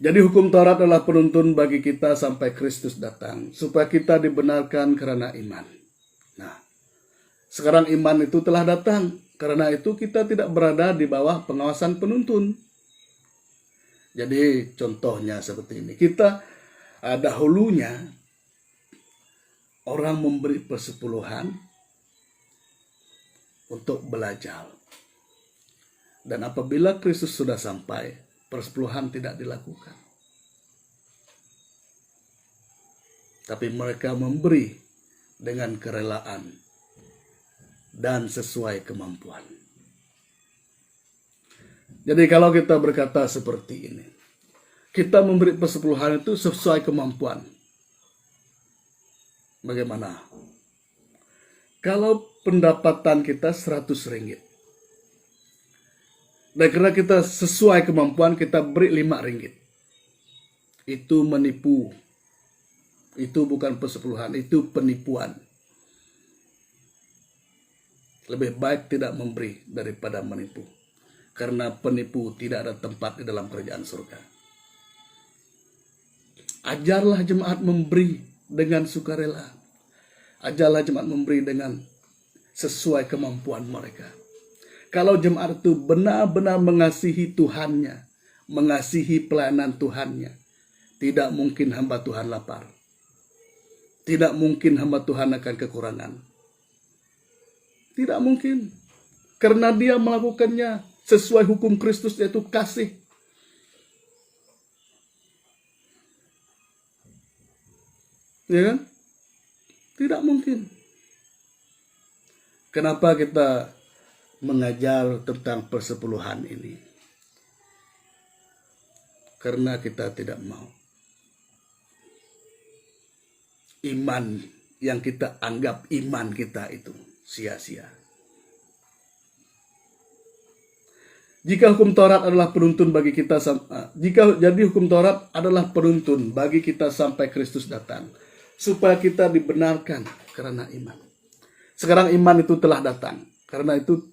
Jadi hukum Taurat adalah penuntun bagi kita sampai Kristus datang, supaya kita dibenarkan karena iman. Nah, sekarang iman itu telah datang, karena itu kita tidak berada di bawah pengawasan penuntun. Jadi contohnya seperti ini, kita dahulunya orang memberi persepuluhan untuk belajar. Dan apabila Kristus sudah sampai, persepuluhan tidak dilakukan. Tapi mereka memberi dengan kerelaan dan sesuai kemampuan. Jadi kalau kita berkata seperti ini, kita memberi persepuluhan itu sesuai kemampuan. Bagaimana? Kalau pendapatan kita 100 ringgit. Dan karena kita sesuai kemampuan, kita beri 5 ringgit. Itu menipu. Itu bukan persepuluhan, itu penipuan. Lebih baik tidak memberi daripada menipu. Karena penipu tidak ada tempat di dalam kerajaan surga. Ajarlah jemaat memberi dengan sukarela. Ajarlah jemaat memberi dengan sesuai kemampuan mereka. Kalau jemaat itu benar-benar mengasihi Tuhannya, mengasihi pelayanan Tuhannya, tidak mungkin hamba Tuhan lapar. Tidak mungkin hamba Tuhan akan kekurangan. Tidak mungkin. Karena dia melakukannya sesuai hukum Kristus, yaitu kasih. Ya kan? Tidak mungkin. Kenapa kita mengajar tentang persepuluhan ini? Karena kita tidak mau iman yang kita anggap iman kita itu sia-sia. Jika hukum Taurat adalah penuntun bagi kita, jadi hukum Taurat adalah penuntun bagi kita sampai Kristus datang, supaya kita dibenarkan karena iman. Sekarang iman itu telah datang, karena itu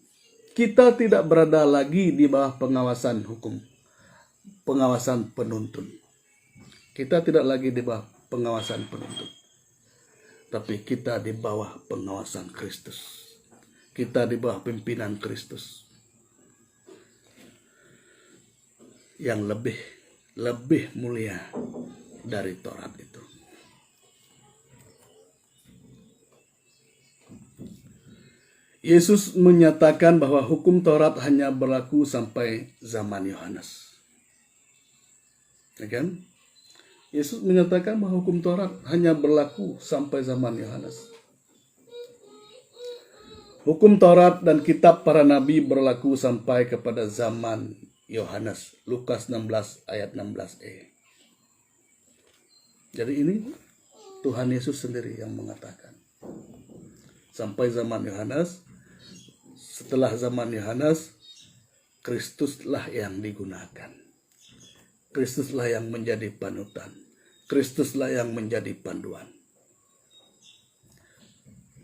kita tidak berada lagi di bawah pengawasan hukum, pengawasan penuntun. Kita tidak lagi di bawah pengawasan penuntun, tapi kita di bawah pengawasan Kristus. Kita di bawah pimpinan Kristus yang lebih mulia dari Taurat itu. Yesus menyatakan bahwa hukum Taurat hanya berlaku sampai zaman Yohanes. Ya kan? Yesus menyatakan bahwa hukum Taurat hanya berlaku sampai zaman Yohanes. Hukum Taurat dan kitab para nabi berlaku sampai kepada zaman Yohanes. Lukas 16 ayat 16e. Jadi ini Tuhan Yesus sendiri yang mengatakan. Sampai zaman Yohanes. Setelah zaman Yohanes, Kristuslah yang digunakan. Kristuslah yang menjadi panutan. Kristuslah yang menjadi panduan.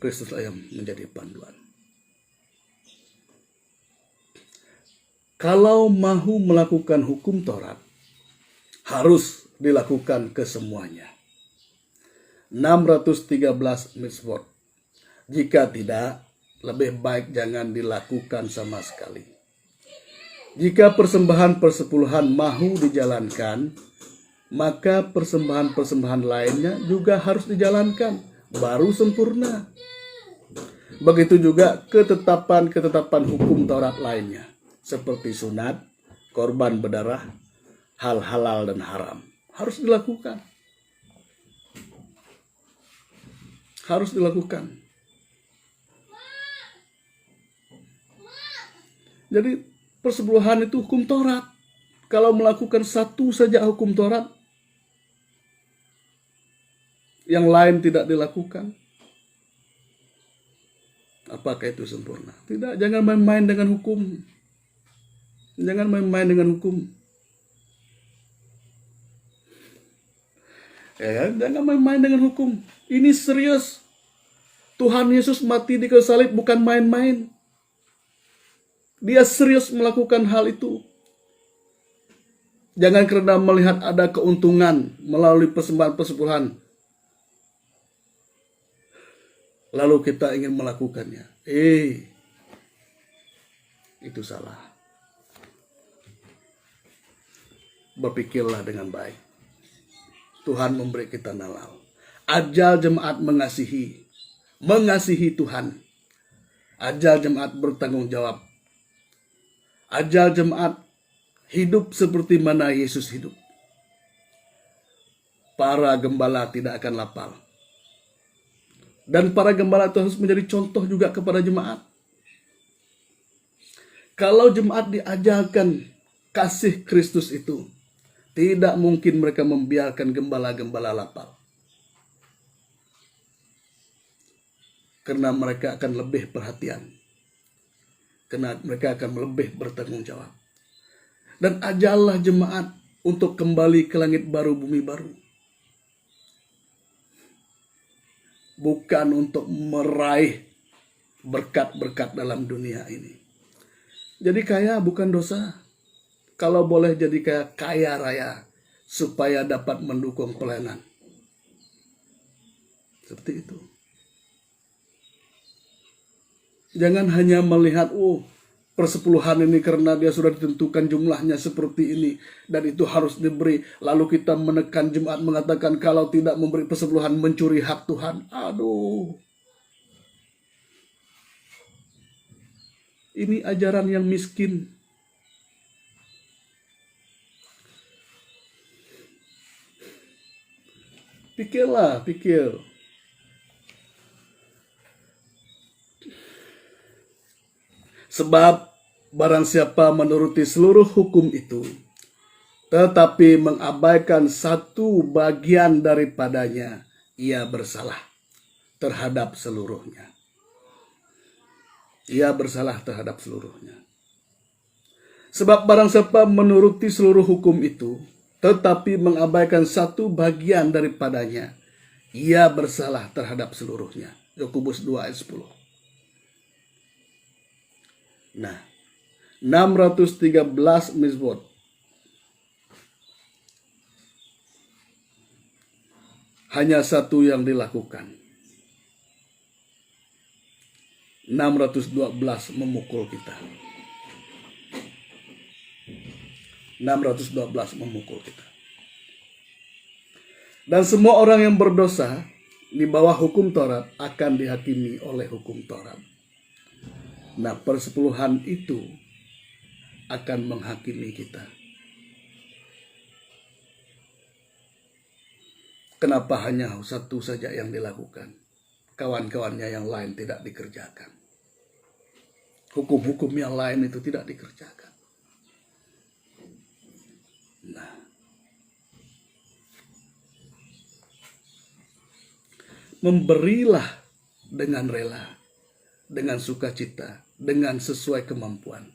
Kristuslah yang menjadi panduan. Kalau mahu melakukan hukum Taurat, harus dilakukan kesemuanya. 613 mitzvot. Jika tidak, lebih baik jangan dilakukan sama sekali. Jika persembahan persepuluhan mahu dijalankan, maka persembahan-persembahan lainnya juga harus dijalankan, baru sempurna. Begitu juga ketetapan-ketetapan hukum Taurat lainnya, seperti sunat, korban berdarah, hal halal dan haram, harus dilakukan. Harus dilakukan. Jadi persepuluhan itu hukum Taurat. Kalau melakukan satu saja hukum Taurat, yang lain tidak dilakukan, apakah itu sempurna? Tidak, jangan main-main dengan hukum. Jangan main-main dengan hukum. Ya, jangan main-main dengan hukum. Ini serius. Tuhan Yesus mati di kayu salib bukan main-main. Dia serius melakukan hal itu. Jangan karena melihat ada keuntungan melalui persembahan persepuluhan, lalu kita ingin melakukannya. Itu salah. Berpikirlah dengan baik. Tuhan memberi kita nalar. Ajal jemaat mengasihi Tuhan. Ajal jemaat bertanggung jawab. Ajal jemaat hidup seperti mana Yesus hidup. Para gembala tidak akan lapar. Dan para gembala itu harus menjadi contoh juga kepada jemaat. Kalau jemaat diajarkan kasih Kristus itu, tidak mungkin mereka membiarkan gembala-gembala lapar. Karena mereka akan lebih perhatian. Karena mereka akan lebih bertanggung jawab. Dan ajarlah jemaat untuk kembali ke langit baru, bumi baru. Bukan untuk meraih berkat-berkat dalam dunia ini. Jadi kaya bukan dosa. Kalau boleh jadi kaya raya supaya dapat mendukung pelayanan. Seperti itu. Jangan hanya melihat, persepuluhan ini karena dia sudah ditentukan jumlahnya seperti ini dan itu harus diberi. Lalu kita menekan jemaat mengatakan kalau tidak memberi persepuluhan mencuri hak Tuhan. Aduh. Ini ajaran yang miskin. Pikir. Sebab barang siapa menuruti seluruh hukum itu, tetapi mengabaikan satu bagian daripadanya, ia bersalah terhadap seluruhnya. Ia bersalah terhadap seluruhnya. Sebab barang siapa menuruti seluruh hukum itu, tetapi mengabaikan satu bagian daripadanya, ia bersalah terhadap seluruhnya. Yakobus 2 ayat 10. Nah, 613 mizbot. Hanya satu yang dilakukan. 612 memukul kita. 612 memukul kita. Dan semua orang yang berdosa di bawah hukum Taurat akan dihakimi oleh hukum Taurat. Nah, persepuluhan itu akan menghakimi kita. Kenapa hanya satu saja yang dilakukan? Kawan-kawannya yang lain tidak dikerjakan. Hukum-hukum yang lain itu tidak dikerjakan. Nah, memberilah dengan rela, dengan sukacita, dengan sesuai kemampuan.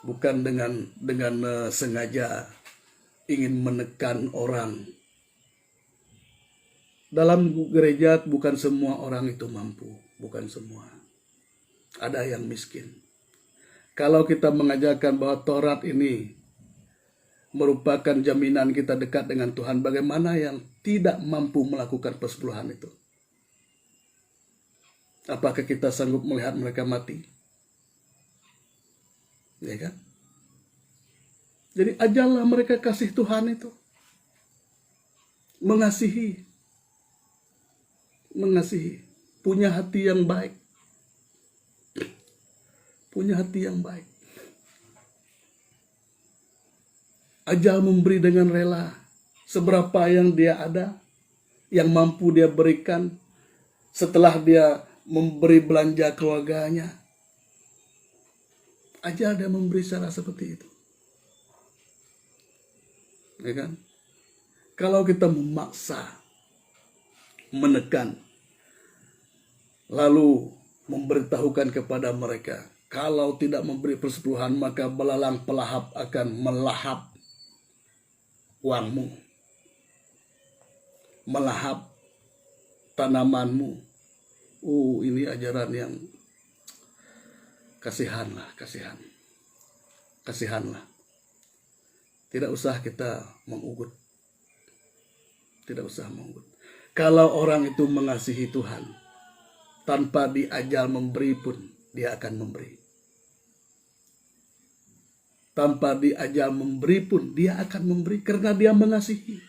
Bukan dengan sengaja ingin menekan orang. Dalam gereja bukan semua orang itu mampu, bukan semua. Ada yang miskin. Kalau kita mengajarkan bahwa Taurat ini merupakan jaminan kita dekat dengan Tuhan, bagaimana yang tidak mampu melakukan persepuluhan itu? Apakah kita sanggup melihat mereka mati? Ya kan? Jadi ajarlah mereka kasih Tuhan itu. Mengasihi. Punya hati yang baik. Ajar memberi dengan rela. Seberapa yang dia ada, yang mampu dia berikan setelah dia memberi belanja keluarganya. Ajar dia memberi secara seperti itu. Ya kan? Kalau kita memaksa, menekan, lalu memberitahukan kepada mereka, kalau tidak memberi persepuluhan maka belalang pelahap akan melahap uangmu, melahap tanamanmu. Ini ajaran yang Kasihanlah, kasihanlah. Tidak usah kita mengugut. Tidak usah mengugut. Kalau orang itu mengasihi Tuhan, tanpa diajal memberi pun, dia akan memberi. Tanpa diajal memberi pun, dia akan memberi karena dia mengasihi.